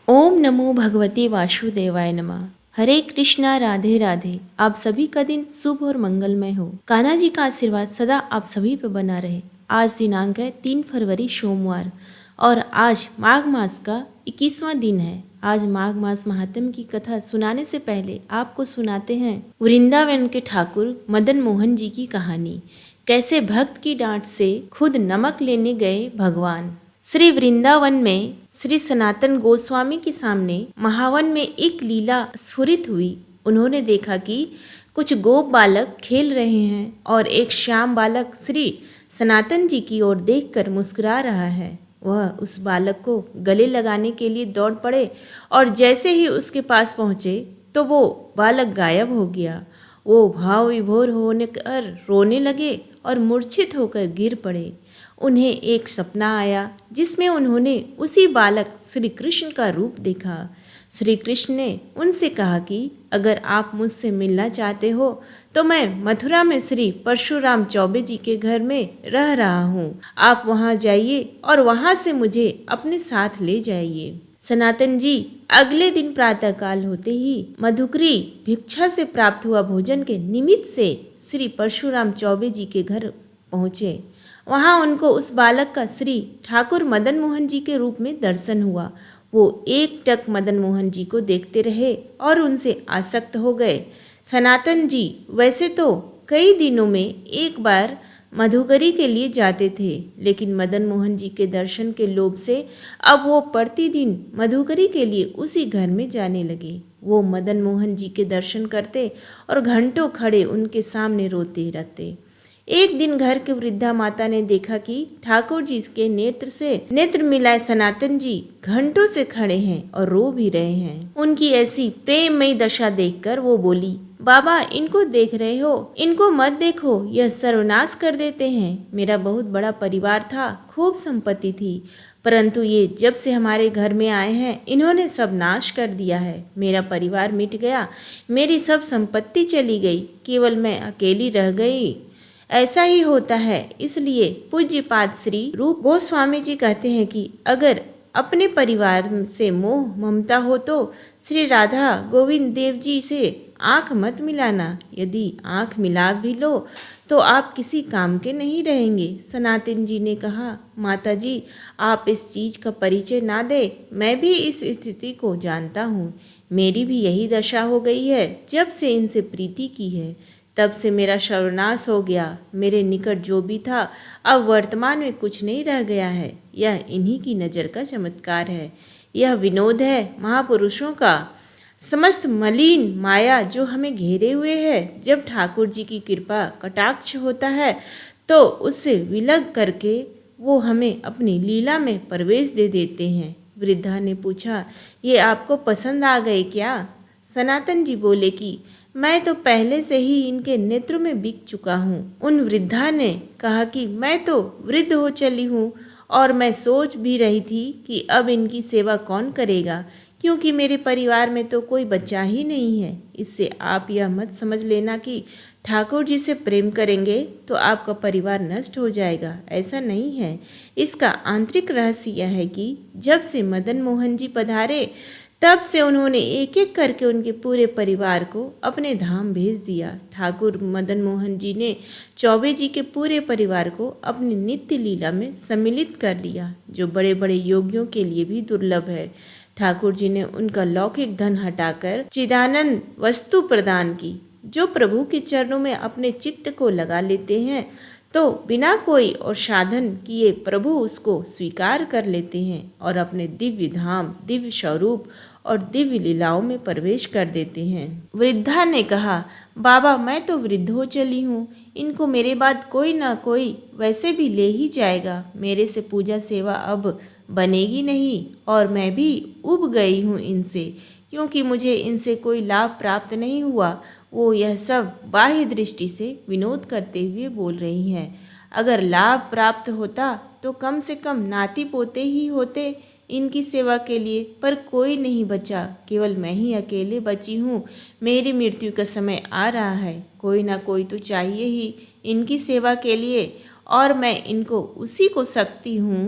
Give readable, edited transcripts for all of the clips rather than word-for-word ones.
ओम नमो भगवते वासुदेवाय नमः। हरे कृष्णा, राधे राधे। आप सभी का दिन शुभ और मंगलमय हो। कान्हा जी का आशीर्वाद सदा आप सभी पर बना रहे। आज दिनांक है 3 फरवरी सोमवार और आज माघ मास का 21वां दिन है। आज माघ मास महात्म की कथा सुनाने से पहले आपको सुनाते हैं वृंदावन के ठाकुर मदन मोहन जी की कहानी। कैसे भक्त की डांट से खुद नमक लेने गए भगवान। श्री वृंदावन में श्री सनातन गोस्वामी के सामने महावन में एक लीला स्फुरित हुई। उन्होंने देखा कि कुछ गोप बालक खेल रहे हैं और एक श्याम बालक श्री सनातन जी की ओर देखकर मुस्कुरा रहा है। वह उस बालक को गले लगाने के लिए दौड़ पड़े और जैसे ही उसके पास पहुंचे तो वो बालक गायब हो गया। वो भाव विभोर होने कर रोने लगे और मूर्छित होकर गिर पड़े। उन्हें एक सपना आया जिसमें उन्होंने उसी बालक श्री कृष्ण का रूप देखा। श्री कृष्ण ने उनसे कहा कि अगर आप मुझसे मिलना चाहते हो तो मैं मथुरा में श्री परशुराम चौबे जी के घर में रह रहा हूँ। आप वहाँ जाइए और वहाँ से मुझे अपने साथ ले जाइए। सनातन जी अगले दिन प्रातःकाल होते ही मधुकरी भिक्षा से प्राप्त हुआ भोजन के निमित्त से श्री परशुराम चौबे जी के घर पहुँचे। वहाँ उनको उस बालक का श्री ठाकुर मदन मोहन जी के रूप में दर्शन हुआ। वो एकटक मदन मोहन जी को देखते रहे और उनसे आसक्त हो गए। सनातन जी वैसे तो कई दिनों में एक बार मधुकरी के लिए जाते थे, लेकिन मदन मोहन जी के दर्शन के लोभ से अब वो प्रतिदिन मधुकरी के लिए उसी घर में जाने लगे। वो मदन मोहन जी के दर्शन करते और घंटों खड़े उनके सामने रोते रहते। एक दिन घर के वृद्धा माता ने देखा कि ठाकुर जी के नेत्र से नेत्र मिलाए सनातन जी घंटों से खड़े हैं और रो भी रहे हैं। उनकी ऐसी प्रेममयी दशा देखकर वो बोली, बाबा इनको देख रहे हो, इनको मत देखो, यह सर्वनाश कर देते हैं। मेरा बहुत बड़ा परिवार था, खूब संपत्ति थी, परंतु ये जब से हमारे घर में आए हैं इन्होंने सब नाश कर दिया है। मेरा परिवार मिट गया, मेरी सब संपत्ति चली गई, केवल मैं अकेली रह गई। ऐसा ही होता है। इसलिए पूज्यपाद श्री रूप गोस्वामी जी कहते हैं कि अगर अपने परिवार से मोह ममता हो तो श्री राधा गोविंद देव जी से आंख मत मिलाना। यदि आंख मिला भी लो तो आप किसी काम के नहीं रहेंगे। सनातन जी ने कहा, माता जी आप इस चीज का परिचय ना दे, मैं भी इस स्थिति को जानता हूँ। मेरी भी यही दशा हो गई है। जब से इनसे प्रीति की है तब से मेरा सर्वनाश हो गया। मेरे निकट जो भी था अब वर्तमान में कुछ नहीं रह गया है। यह इन्हीं की नज़र का चमत्कार है। यह विनोद है महापुरुषों का। समस्त मलिन माया जो हमें घेरे हुए है, जब ठाकुर जी की कृपा कटाक्ष होता है तो उससे विलग करके वो हमें अपनी लीला में प्रवेश दे देते हैं। वृद्धा ने पूछा, ये आपको पसंद आ गए क्या? सनातन जी बोले कि मैं तो पहले से ही इनके नेत्र में बिक चुका हूँ। उन वृद्धा ने कहा कि मैं तो वृद्ध हो चली हूँ और मैं सोच भी रही थी कि अब इनकी सेवा कौन करेगा, क्योंकि मेरे परिवार में तो कोई बच्चा ही नहीं है। इससे आप यह मत समझ लेना कि ठाकुर जी से प्रेम करेंगे तो आपका परिवार नष्ट हो जाएगा। ऐसा नहीं है। इसका आंतरिक रहस्य यह है कि जब से मदन मोहन जी पधारे तब से उन्होंने एक एक करके उनके पूरे परिवार को अपने धाम भेज दिया। ठाकुर मदन मोहन जी ने चौबे जी के पूरे परिवार को अपनी नित्य लीला में सम्मिलित कर लिया, जो बड़े बड़े योगियों के लिए भी दुर्लभ है। ठाकुर जी ने उनका लौकिक धन हटाकर चिदानंद वस्तु प्रदान की। जो प्रभु के चरणों में अपने चित्त को लगा लेते हैं तो बिना कोई और साधन किए प्रभु उसको स्वीकार कर लेते हैं और अपने दिव्य धाम, दिव्य स्वरूप और दिव्य लीलाओं में प्रवेश कर देते हैं। वृद्धा ने कहा, बाबा मैं तो वृद्ध हो चली हूँ, इनको मेरे बाद कोई ना कोई वैसे भी ले ही जाएगा। मेरे से पूजा सेवा अब बनेगी नहीं और मैं भी उब गई हूँ इनसे, क्योंकि मुझे इनसे कोई लाभ प्राप्त नहीं हुआ। वो यह सब बाह्य दृष्टि से विनोद करते हुए बोल रही हैं। अगर लाभ प्राप्त होता तो कम से कम नाती पोते ही होते इनकी सेवा के लिए, पर कोई नहीं बचा, केवल मैं ही अकेले बची हूँ। मेरी मृत्यु का समय आ रहा है, कोई ना कोई तो चाहिए ही इनकी सेवा के लिए और मैं इनको उसी को सकती हूँ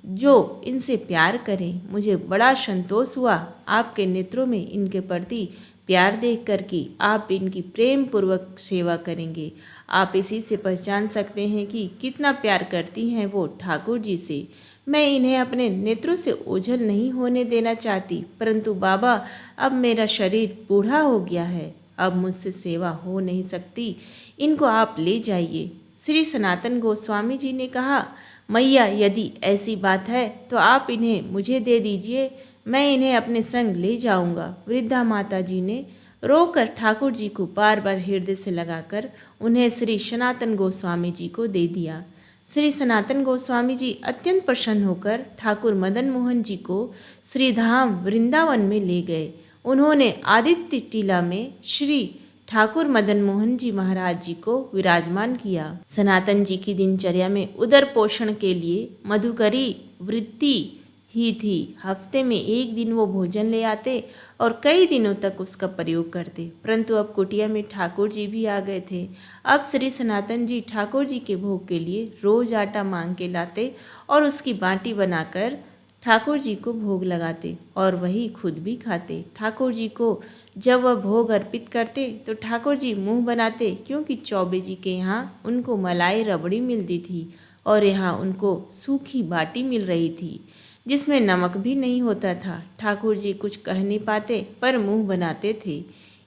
जो इनसे प्यार करें। मुझे बड़ा संतोष हुआ आपके नेत्रों में इनके प्रति प्यार देख कर कि आप इनकी प्रेम पूर्वक सेवा करेंगे। आप इसी से पहचान सकते हैं कि कितना प्यार करती हैं वो ठाकुर जी से। मैं इन्हें अपने नेत्रों से ओझल नहीं होने देना चाहती, परंतु बाबा अब मेरा शरीर बूढ़ा हो गया है, अब मुझसे सेवा हो नहीं सकती, इनको आप ले जाइए। श्री सनातन गोस्वामी जी ने कहा, मैया यदि ऐसी बात है तो आप इन्हें मुझे दे दीजिए, मैं इन्हें अपने संग ले जाऊंगा। वृद्धा माता जी ने रोकर ठाकुर जी को बार बार हृदय से लगाकर उन्हें श्री सनातन गोस्वामी जी को दे दिया। श्री सनातन गोस्वामी जी अत्यंत प्रसन्न होकर ठाकुर मदन मोहन जी को श्रीधाम वृंदावन में ले गए। उन्होंने आदित्य टीला में श्री ठाकुर मदन मोहन जी महाराज जी को विराजमान किया। सनातन जी की दिनचर्या में उदर पोषण के लिए मधुकरी वृत्ति ही थी। हफ्ते में एक दिन वो भोजन ले आते और कई दिनों तक उसका प्रयोग करते, परंतु अब कुटिया में ठाकुर जी भी आ गए थे। अब श्री सनातन जी ठाकुर जी के भोग के लिए रोज आटा मांग के लाते और उसकी बाटी बनाकर ठाकुर जी को भोग लगाते और वही खुद भी खाते। ठाकुर जी को जब वह भोग अर्पित करते तो ठाकुर जी मुंह बनाते, क्योंकि चौबे जी के यहाँ उनको मलाई रबड़ी मिलती थी और यहाँ उनको सूखी बाटी मिल रही थी जिसमें नमक भी नहीं होता था। ठाकुर जी कुछ कह नहीं पाते पर मुंह बनाते थे।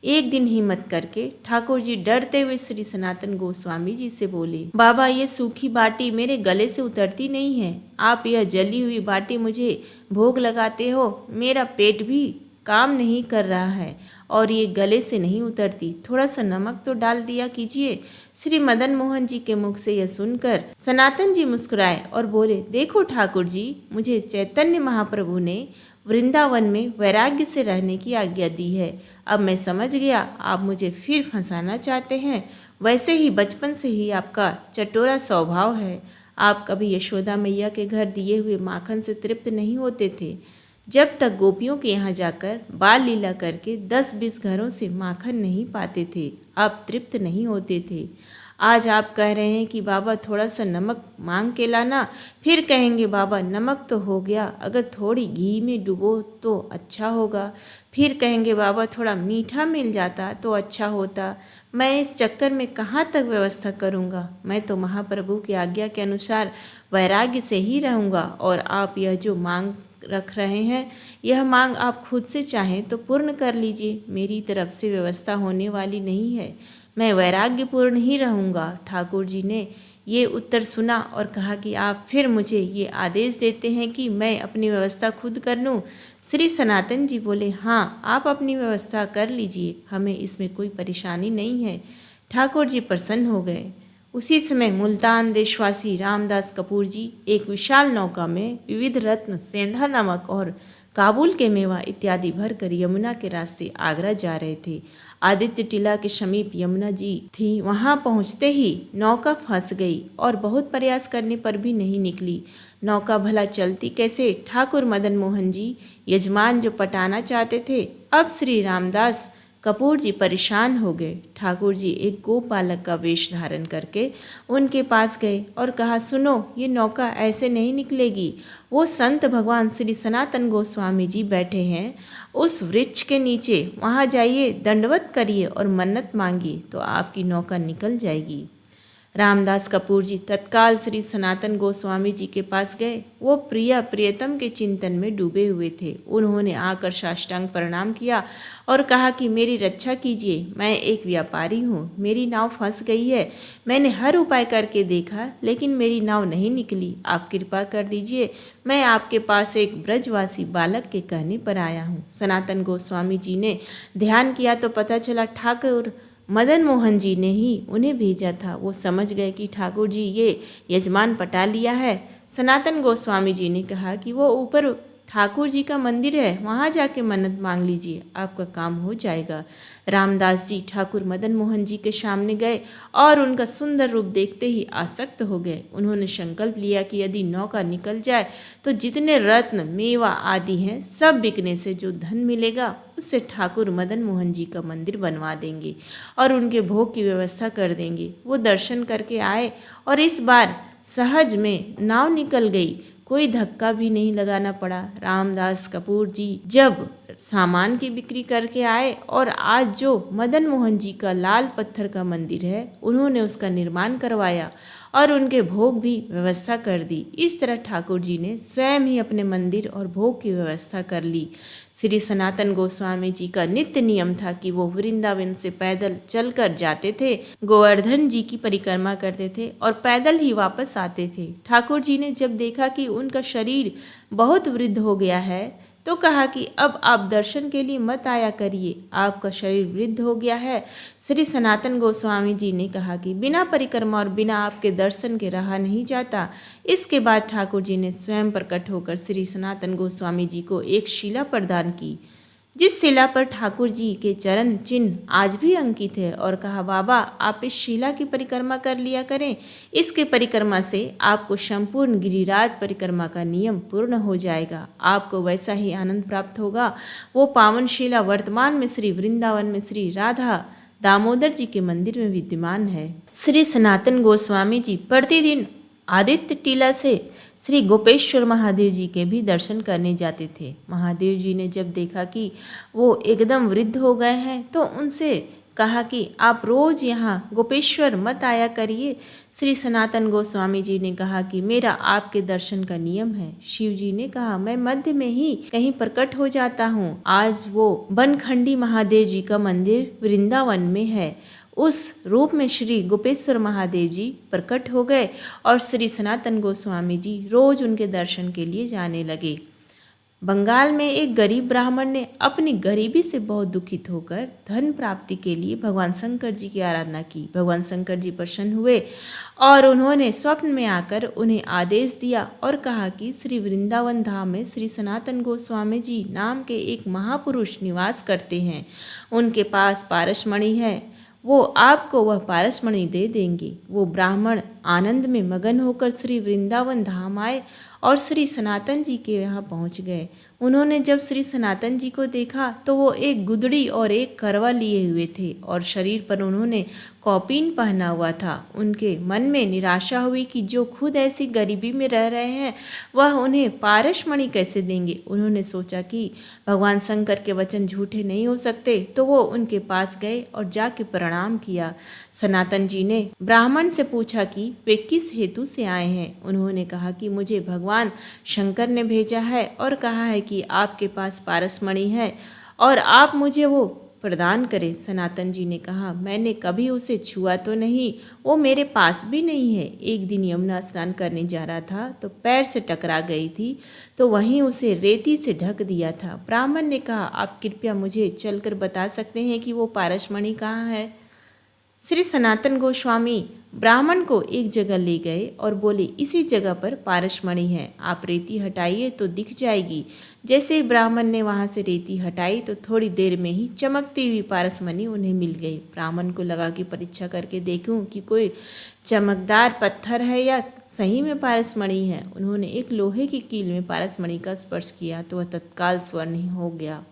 एक दिन हिम्मत करके ठाकुर जी डरते हुए श्री सनातन गोस्वामी जी से बोले, बाबा ये सूखी बाटी मेरे गले से उतरती नहीं है, आप यह जली हुई बाटी मुझे भोग लगाते हो, मेरा पेट भी काम नहीं कर रहा है और ये गले से नहीं उतरती, थोड़ा सा नमक तो डाल दिया कीजिए। श्री मदन मोहन जी के मुख से यह सुनकर सनातन जी मुस्कुराए और बोले, देखो ठाकुर जी, मुझे चैतन्य महाप्रभु ने वृंदावन में वैराग्य से रहने की आज्ञा दी है। अब मैं समझ गया आप मुझे फिर फंसाना चाहते हैं। वैसे ही बचपन से ही आपका चटोरा स्वभाव है। आप कभी यशोदा मैया के घर दिए हुए माखन से तृप्त नहीं होते थे। जब तक गोपियों के यहाँ जाकर बाल लीला करके 10-20 घरों से माखन नहीं पाते थे, आप तृप्त नहीं होते थे। आज आप कह रहे हैं कि बाबा थोड़ा सा नमक मांग के लाना, फिर कहेंगे बाबा नमक तो हो गया, अगर थोड़ी घी में डुबो तो अच्छा होगा, फिर कहेंगे बाबा थोड़ा मीठा मिल जाता तो अच्छा होता। मैं इस चक्कर में कहाँ तक व्यवस्था करूँगा। मैं तो महाप्रभु की आज्ञा के अनुसार वैराग्य से ही रहूँगा और आप यह जो मांग रख रहे हैं, यह मांग आप खुद से चाहें तो पूर्ण कर लीजिए, मेरी तरफ से व्यवस्था होने वाली नहीं है। मैं वैराग्यपूर्ण ही रहूँगा। ठाकुर जी ने ये उत्तर सुना और कहा कि आप फिर मुझे ये आदेश देते हैं कि मैं अपनी व्यवस्था खुद कर लूँ। श्री सनातन जी बोले, हाँ आप अपनी व्यवस्था कर लीजिए, हमें इसमें कोई परेशानी नहीं है। ठाकुर जी प्रसन्न हो गए। उसी समय मुल्तान देशवासी रामदास कपूर जी एक विशाल नौका में विविध रत्न, सेंधा नमक और काबुल के मेवा इत्यादि भरकर यमुना के रास्ते आगरा जा रहे थे। आदित्य टीला के समीप यमुना जी थी। वहां पहुंचते ही नौका फंस गई और बहुत प्रयास करने पर भी नहीं निकली। नौका भला चलती कैसे। ठाकुर मदन मोहन जी यजमान जो पटाना चाहते थे, अब श्री रामदास कपूर जी परेशान हो गए। ठाकुर जी एक गोपालक का वेश धारण करके उनके पास गए और कहा, सुनो, ये नौका ऐसे नहीं निकलेगी। वो संत भगवान श्री सनातन गोस्वामी जी बैठे हैं उस वृक्ष के नीचे, वहाँ जाइए, दंडवत करिए और मन्नत मांगिए तो आपकी नौका निकल जाएगी। रामदास कपूर जी तत्काल श्री सनातन गोस्वामी जी के पास गए। वो प्रियतम के चिंतन में डूबे हुए थे। उन्होंने आकर साष्टांग प्रणाम किया और कहा कि मेरी रक्षा कीजिए, मैं एक व्यापारी हूँ, मेरी नाव फंस गई है। मैंने हर उपाय करके देखा लेकिन मेरी नाव नहीं निकली। आप कृपा कर दीजिए, मैं आपके पास एक ब्रजवासी बालक के कहने पर आया हूँ। सनातन गोस्वामी जी ने ध्यान किया तो पता चला ठाकुर मदन मोहन जी ने ही उन्हें भेजा था। वो समझ गए कि ठाकुर जी ये यजमान पटा लिया है। सनातन गोस्वामी जी ने कहा कि वो ऊपर ठाकुर जी का मंदिर है, वहाँ जाके मन्नत मांग लीजिए, आपका काम हो जाएगा। रामदास जी ठाकुर मदन मोहन जी के सामने गए और उनका सुंदर रूप देखते ही आसक्त हो गए। उन्होंने संकल्प लिया कि यदि नौका निकल जाए तो जितने रत्न, मेवा आदि हैं, सब बिकने से जो धन मिलेगा उससे ठाकुर मदन मोहन जी का मंदिर बनवा देंगे और उनके भोग की व्यवस्था कर देंगे। वो दर्शन करके आए और इस बार सहज में नाव निकल गई। कोई धक्का भी नहीं लगाना पड़ा। रामदास कपूर जी जब सामान की बिक्री करके आए और आज जो मदन मोहन जी का लाल पत्थर का मंदिर है उन्होंने उसका निर्माण करवाया और उनके भोग भी व्यवस्था कर दी। इस तरह ठाकुर जी ने स्वयं ही अपने मंदिर और भोग की व्यवस्था कर ली। श्री सनातन गोस्वामी जी का नित्य नियम था कि वो वृंदावन से पैदल चलकर जाते थे, गोवर्धन जी की परिक्रमा करते थे और पैदल ही वापस आते थे। ठाकुर जी ने जब देखा कि उनका शरीर बहुत वृद्ध हो गया है तो कहा कि अब आप दर्शन के लिए मत आया करिए, आपका शरीर वृद्ध हो गया है। श्री सनातन गोस्वामी जी ने कहा कि बिना परिक्रमा और बिना आपके दर्शन के रहा नहीं जाता। इसके बाद ठाकुर जी ने स्वयं प्रकट होकर श्री सनातन गोस्वामी जी को एक शिला प्रदान की, जिस शिला पर ठाकुर जी के चरण चिन्ह आज भी अंकित है, और कहा बाबा आप इस शिला की परिक्रमा कर लिया करें, इसके परिक्रमा से आपको संपूर्ण गिरिराज परिक्रमा का नियम पूर्ण हो जाएगा, आपको वैसा ही आनंद प्राप्त होगा। वो पावन शिला वर्तमान में श्री वृंदावन में श्री राधा दामोदर जी के मंदिर में विद्यमान है। श्री सनातन गोस्वामी जी प्रतिदिन आदित्य टीला से श्री गोपेश्वर महादेव जी के भी दर्शन करने जाते थे। महादेव जी ने जब देखा कि वो एकदम वृद्ध हो गए हैं तो उनसे कहा कि आप रोज यहाँ गोपेश्वर मत आया करिए। श्री सनातन गोस्वामी जी ने कहा कि मेरा आपके दर्शन का नियम है। शिव जी ने कहा मैं मध्य में ही कहीं प्रकट हो जाता हूँ। आज वो बनखंडी महादेव जी का मंदिर वृंदावन में है, उस रूप में श्री गोपेश्वर महादेव जी प्रकट हो गए और श्री सनातन गोस्वामी जी रोज उनके दर्शन के लिए जाने लगे। बंगाल में एक गरीब ब्राह्मण ने अपनी गरीबी से बहुत दुखित होकर धन प्राप्ति के लिए भगवान शंकर जी की आराधना की। भगवान शंकर जी प्रसन्न हुए और उन्होंने स्वप्न में आकर उन्हें आदेश दिया और कहा कि श्री वृंदावन धाम में श्री सनातन गोस्वामी जी नाम के एक महापुरुष निवास करते हैं, उनके पास पारसमणि है, वो आपको वह पारसमणि दे देंगे। वो ब्राह्मण आनंद में मगन होकर श्री वृंदावन धाम आए और श्री सनातन जी के यहाँ पहुँच गए। उन्होंने जब श्री सनातन जी को देखा तो वो एक गुदड़ी और एक करवा लिए हुए थे और शरीर पर उन्होंने कौपीन पहना हुआ था। उनके मन में निराशा हुई कि जो खुद ऐसी गरीबी में रह रहे हैं वह उन्हें पारसमणि कैसे देंगे। उन्होंने सोचा कि भगवान शंकर के वचन झूठे नहीं हो सकते, तो वो उनके पास गए और जाके प्रणाम किया। सनातन जी ने ब्राह्मण से पूछा कि वे किस हेतु से आए हैं। उन्होंने कहा कि मुझे भगवान शंकर ने भेजा है और कहा है कि आपके पास पारसमणि है और आप मुझे वो प्रदान करें। सनातन जी ने कहा मैंने कभी उसे छुआ तो नहीं, वो मेरे पास भी नहीं है। एक दिन यमुना स्नान करने जा रहा था तो पैर से टकरा गई थी, तो वहीं उसे रेती से ढक दिया था। ब्राह्मण ने कहा आप कृपया मुझे चलकर बता सकते हैं कि वो पारसमणि कहाँ है। श्री सनातन गोस्वामी ब्राह्मण को एक जगह ले गए और बोले इसी जगह पर पारसमणि है, आप रेती हटाइए तो दिख जाएगी। जैसे ही ब्राह्मण ने वहाँ से रेती हटाई तो थोड़ी देर में ही चमकती हुई पारसमणि उन्हें मिल गई। ब्राह्मण को लगा कि परीक्षा करके देखूं कि कोई चमकदार पत्थर है या सही में पारसमणि है। उन्होंने एक लोहे की कील में पारसमणि का स्पर्श किया तो वह तत्काल स्वर्ण हो गया।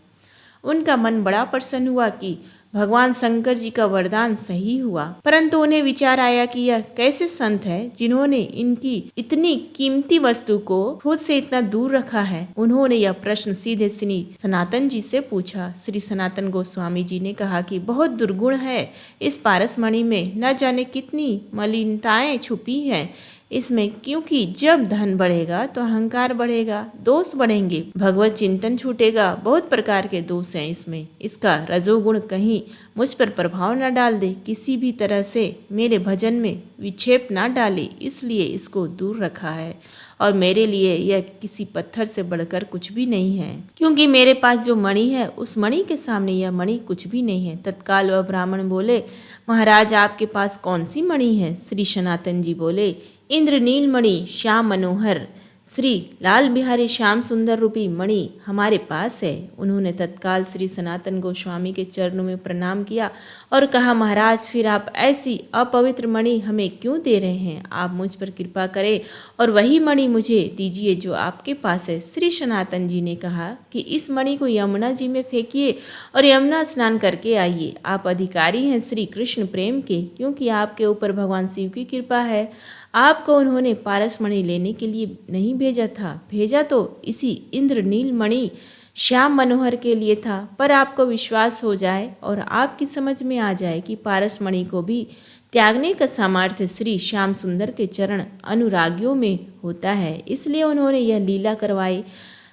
उनका मन बड़ा प्रसन्न हुआ कि भगवान शंकर जी का वरदान सही हुआ, परंतु उन्हें विचार आया कि यह कैसे संत है जिन्होंने इनकी इतनी कीमती वस्तु को खुद से इतना दूर रखा है। उन्होंने यह प्रश्न सीधे श्री सनातन जी से पूछा। श्री सनातन गोस्वामी जी ने कहा कि बहुत दुर्गुण है इस पारसमणि में, न जाने कितनी मलिनताएं छुपी हैं इसमें, क्योंकि जब धन बढ़ेगा तो अहंकार बढ़ेगा, दोष बढ़ेंगे, भगवत चिंतन छूटेगा, बहुत प्रकार के दोष हैं इसमें। इसका रजोगुण कहीं मुझ पर प्रभाव न डाल दे, किसी भी तरह से मेरे भजन में विक्षेप न डाले, इसलिए इसको दूर रखा है। और मेरे लिए यह किसी पत्थर से बढ़कर कुछ भी नहीं है, क्योंकि मेरे पास जो मणि है उस मणि के सामने यह मणि कुछ भी नहीं है। तत्काल वह ब्राह्मण बोले महाराज आपके पास कौन सी मणि है। श्री सनातन जी बोले इंद्रनील मणि श्याम मनोहर श्री लाल बिहारी श्याम सुंदर रूपी मणि हमारे पास है। उन्होंने तत्काल श्री सनातन गोस्वामी के चरणों में प्रणाम किया और कहा महाराज फिर आप ऐसी अपवित्र मणि हमें क्यों दे रहे हैं, आप मुझ पर कृपा करें और वही मणि मुझे दीजिए जो आपके पास है। श्री सनातन जी ने कहा कि इस मणि को यमुना जी में फेंकिए और यमुना स्नान करके आइए। आप अधिकारी हैं श्री कृष्ण प्रेम के, क्योंकि आपके ऊपर भगवान शिव की कृपा है। आपको उन्होंने पारसमणि लेने के लिए नहीं भेजा था, भेजा तो इसी इंद्रनील मणि श्याम मनोहर के लिए था। पर आपको विश्वास हो जाए और आपकी समझ में आ जाए कि पारसमणि को भी त्यागने का सामर्थ्य श्री श्याम सुंदर के चरण अनुरागियों में होता है, इसलिए उन्होंने यह लीला करवाई।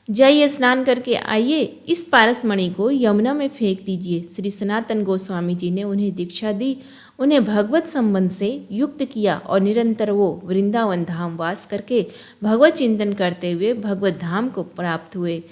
जाइए स्नान करके आइए, इस पारसमणि को यमुना में फेंक दीजिए। श्री सनातन गोस्वामी जी ने उन्हें दीक्षा दी, उन्हें भगवत संबंध से युक्त किया और निरंतर वो वृंदावन धाम वास करके भगवत चिंतन करते हुए भगवत धाम को प्राप्त हुए।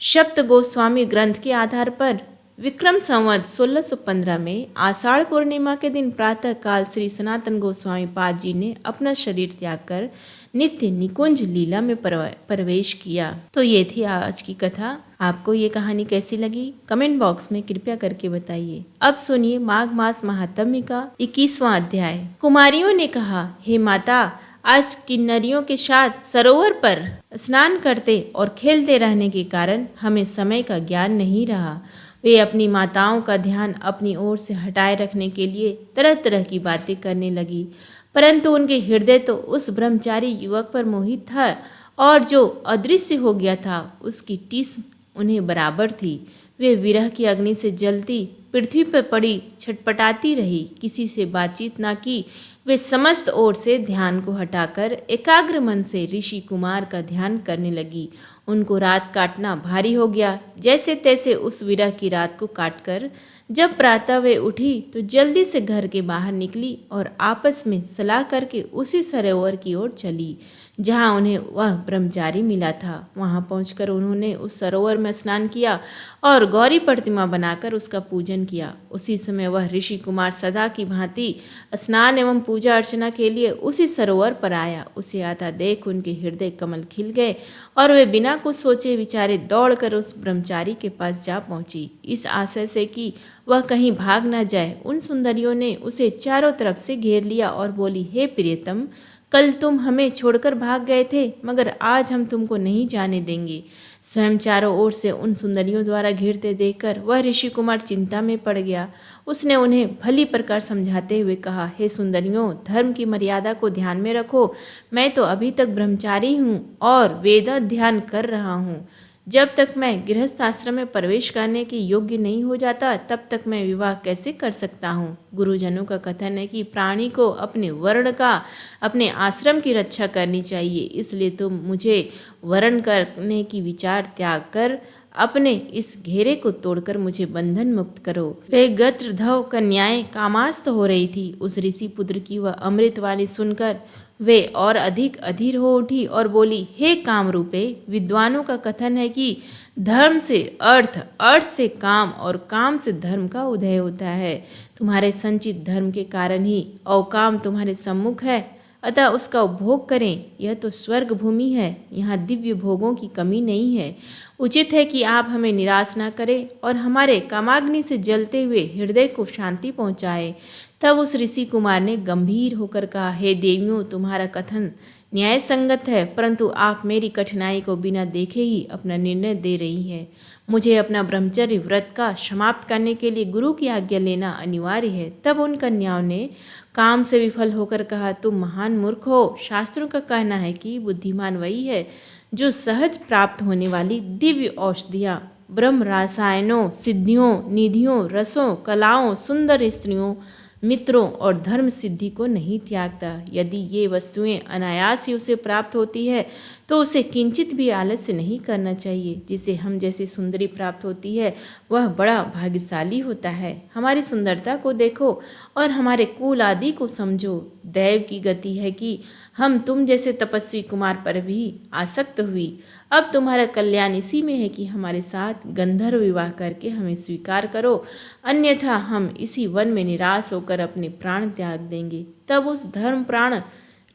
सप्त गोस्वामी ग्रंथ के आधार पर विक्रम संवत 1615 में आषाढ़ पूर्णिमा के दिन प्रातः काल श्री सनातन गोस्वामी पाद जी ने अपना शरीर त्याग कर नित्य निकुंज लीला में प्रवेश किया। तो ये थी आज की कथा। आपको ये कहानी कैसी लगी कमेंट बॉक्स में कृपया करके बताइए। अब सुनिए माघ मास महात्म्य का 21वां अध्याय। कुमारियों ने कहा, हे माता, आज किन्नरियों के साथ सरोवर पर स्नान करते और खेलते रहने के कारण हमें समय का ज्ञान नहीं रहा। वे अपनी माताओं का ध्यान अपनी ओर से हटाए रखने के लिए तरह तरह की बातें करने लगी, परंतु उनके हृदय तो उस ब्रह्मचारी युवक पर मोहित था और जो अदृश्य हो गया था उसकी टीस उन्हें बराबर थी। वे विरह की अग्नि से जलती पृथ्वी पर पड़ी छटपटाती रही, किसी से बातचीत ना की। वे समस्त ओर से ध्यान को हटाकर एकाग्र मन से ऋषि कुमार का ध्यान करने लगी। उनको रात काटना भारी हो गया। जैसे तैसे उस विरह की रात को काटकर जब प्रातः वे उठी तो जल्दी से घर के बाहर निकली और आपस में सलाह करके उसी सरोवर की ओर चली जहाँ उन्हें वह ब्रह्मचारी मिला था। वहाँ पहुंचकर उन्होंने उस सरोवर में स्नान किया और गौरी प्रतिमा बनाकर उसका पूजन किया। उसी समय वह ऋषि कुमार सदा की भांति स्नान एवं पूजा अर्चना के लिए उसी सरोवर पर आया। उसे आता देख उनके हृदय कमल खिल गए और वे बिना कुछ सोचे विचारे दौड़कर उस ब्रह्मचारी के पास जा पहुंची, इस आशय से कि वह कहीं भाग न जाए। उन सुंदरियों ने उसे चारों तरफ से घेर लिया और बोली, हे प्रियतम, कल तुम हमें छोड़कर भाग गए थे, मगर आज हम तुमको नहीं जाने देंगे। स्वयं चारों ओर से उन सुंदरियों द्वारा घिरते देखकर वह ऋषि कुमार चिंता में पड़ गया। उसने उन्हें भली प्रकार समझाते हुए कहा, हे सुंदरियों, धर्म की मर्यादा को ध्यान में रखो। मैं तो अभी तक ब्रह्मचारी हूँ और वेद ध्यान कर रहा हूँ। जब तक मैं गृहस्थ आश्रम में प्रवेश करने के योग्य नहीं हो जाता तब तक मैं विवाह कैसे कर सकता हूँ। गुरुजनों का कथन है कि प्राणी को अपने वर्ण का, अपने आश्रम की रक्षा करनी चाहिए, इसलिए तुम मुझे वर्ण करने की विचार त्याग कर अपने इस घेरे को तोड़कर मुझे बंधन मुक्त करो। वे गत्रधव कन्याएं कामास्त हो रही थी। उस ऋषि पुत्र की वह अमृतवाणी सुनकर वे और अधिक अधीर हो उठी और बोली, हे काम रूपे, विद्वानों का कथन है कि धर्म से अर्थ, अर्थ से काम और काम से धर्म का उदय होता है। तुम्हारे संचित धर्म के कारण ही अवकाम तुम्हारे सम्मुख है, अतः उसका उपभोग करें। यह तो स्वर्ग भूमि है, यहाँ दिव्य भोगों की कमी नहीं है। उचित है कि आप हमें निराश न करें और हमारे कामाग्नि से जलते हुए हृदय को शांति पहुँचाए। तब उस ऋषि कुमार ने गंभीर होकर कहा, हे देवियों, तुम्हारा कथन न्याय संगत है, परंतु आप मेरी कठिनाई को बिना देखे ही अपना निर्णय दे रही है। मुझे अपना ब्रह्मचर्य व्रत का समाप्त करने के लिए गुरु की आज्ञा लेना अनिवार्य है। तब उन कन्याओं ने काम से विफल होकर कहा, तुम महान मूर्ख हो। शास्त्रों का कहना है कि बुद्धिमान वही है जो सहज प्राप्त होने वाली दिव्य औषधियाँ, ब्रह्म रसायनों, सिद्धियों, निधियों, रसों, कलाओं, सुंदर स्त्रियों, मित्रों और धर्म सिद्धि को नहीं त्यागता। यदि ये वस्तुएं अनायास ही उसे प्राप्त होती है तो उसे किंचित भी आलस्य नहीं करना चाहिए। जिसे हम जैसी सुंदरी प्राप्त होती है वह बड़ा भाग्यशाली होता है। हमारी सुंदरता को देखो और हमारे कुल आदि को समझो। दैव की गति है कि हम तुम जैसे तपस्वी कुमार पर भी आसक्त हुई। अब तुम्हारा कल्याण इसी में है कि हमारे साथ गंधर्व विवाह करके हमें स्वीकार करो, अन्यथा हम इसी वन में निराश होकर अपने प्राण त्याग देंगे। तब उस धर्म प्राण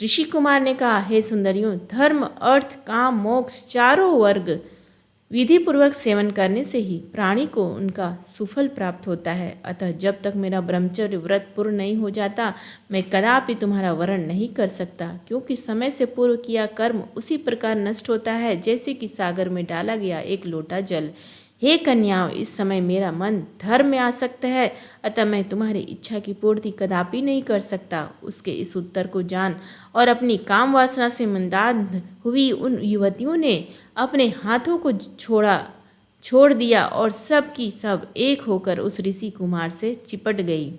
ऋषि कुमार ने कहा, हे सुंदरियों, धर्म, अर्थ, काम, मोक्ष चारों वर्ग विधि पूर्वक सेवन करने से ही प्राणी को उनका सुफल प्राप्त होता है। अतः जब तक मेरा ब्रह्मचर्य व्रत पूर्ण नहीं हो जाता मैं कदापि तुम्हारा वरण नहीं कर सकता, क्योंकि समय से पूर्व किया कर्म उसी प्रकार नष्ट होता है जैसे कि सागर में डाला गया एक लोटा जल। हे कन्याओं, इस समय मेरा मन धर्म में आसक्त है, अतः मैं तुम्हारी इच्छा की पूर्ति कदापि नहीं कर सकता। उसके इस उत्तर को जान और अपनी काम वासना से मंदान्ध हुई उन युवतियों ने अपने हाथों को छोड़ दिया और सब की सब एक होकर उस ऋषि कुमार से चिपट गई।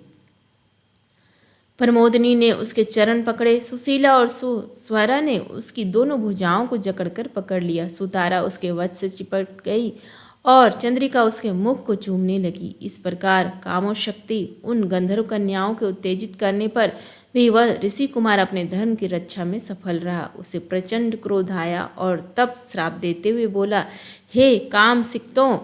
प्रमोदनी ने उसके चरण पकड़े, सुशीला और सुस्वरा ने उसकी दोनों भुजाओं को जकड़कर पकड़ लिया। सुतारा उसके वश से चिपट गई और चंद्रिका उसके मुख को चूमने लगी। इस प्रकार कामोशक्ति उन गंधर्व कन्याओं के उत्तेजित करने पर भी वह ऋषि कुमार अपने धर्म की रक्षा में सफल रहा। उसे प्रचंड क्रोध आया और तब श्राप देते हुए बोला, हे काम सिक्तों,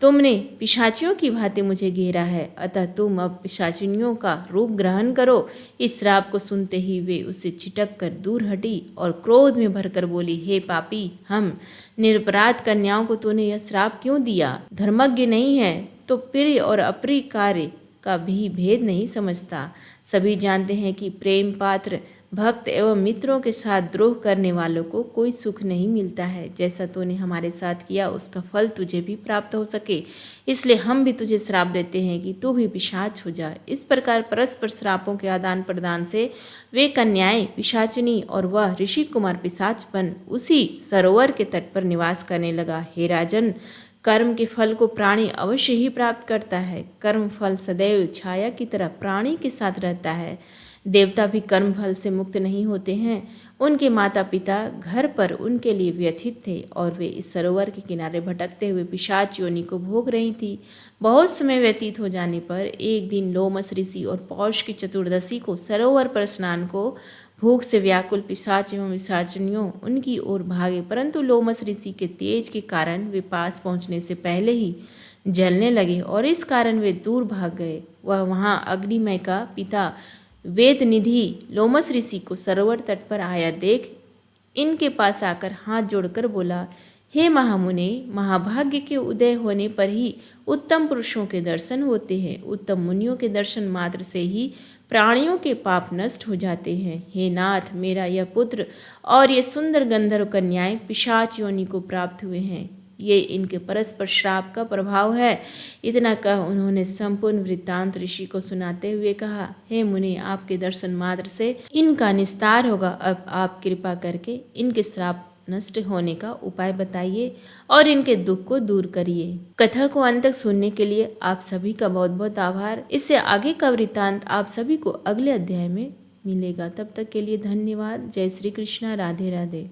तुमने पिशाचियों की भांति मुझे घेरा है, अतः तुम अब पिशाचिनियों का रूप ग्रहण करो। इस श्राप को सुनते ही वे उससे छिटक कर दूर हटी और क्रोध में भरकर बोली, हे पापी, हम निरपराध कन्याओं को तूने यह श्राप क्यों दिया? धर्मज्ञ नहीं है तो प्रिय और अप्रिय कार्य का भी भेद नहीं समझता। सभी जानते हैं कि प्रेम पात्र भक्त एवं मित्रों के साथ द्रोह करने वालों को कोई सुख नहीं मिलता है। जैसा तूने हमारे साथ किया उसका फल तुझे भी प्राप्त हो सके, इसलिए हम भी तुझे श्राप देते हैं कि तू भी पिशाच हो जा। इस प्रकार परस्पर श्रापों के आदान प्रदान से वे कन्याएं पिशाचिनी और वह ऋषि कुमार पिशाचपन उसी सरोवर के तट पर निवास करने लगा। हे राजन, कर्म के फल को प्राणी अवश्य ही प्राप्त करता है। कर्म फल सदैव छाया की तरह प्राणी के साथ रहता है। देवता भी कर्म फल से मुक्त नहीं होते हैं। उनके माता पिता घर पर उनके लिए व्यथित थे और वे इस सरोवर के किनारे भटकते हुए पिशाच योनि को भोग रही थी। बहुत समय व्यतीत हो जाने पर एक दिन लोमस ऋषि और पौष की चतुर्दशी को सरोवर पर स्नान को भूख से व्याकुल पिशाच एवं पिशाचिनियों उनकी ओर भागे, परंतु लोमस ऋषि के तेज के कारण वे पास पहुंचने से पहले ही जलने लगे और इस कारण वे दूर भाग गए। वह वहां अग्निमय का पिता वेद निधि लोमस ऋषि को सरोवर तट पर आया देख इनके पास आकर हाथ जोड़कर बोला, हे महामुने, महाभाग्य के उदय होने पर ही उत्तम पुरुषों के दर्शन होते हैं। उत्तम मुनियों के दर्शन मात्र से ही प्राणियों के पाप नष्ट हो जाते हैं। हे नाथ, मेरा यह पुत्र और ये सुंदर गंधर्व कन्याएं पिशाच योनि को प्राप्त हुए हैं। ये इनके परस्पर श्राप का प्रभाव है। इतना कह उन्होंने संपूर्ण वृत्तांत ऋषि को सुनाते हुए कहा, हे मुनि, आपके दर्शन मात्र से इनका निस्तार होगा। अब आप कृपा करके इनके श्राप नष्ट होने का उपाय बताइए और इनके दुख को दूर करिए। कथा को अंत तक सुनने के लिए आप सभी का बहुत बहुत आभार। इससे आगे का वृत्तांत आप सभी को अगले अध्याय में मिलेगा। तब तक के लिए धन्यवाद। जय श्री कृष्णा। राधे राधे।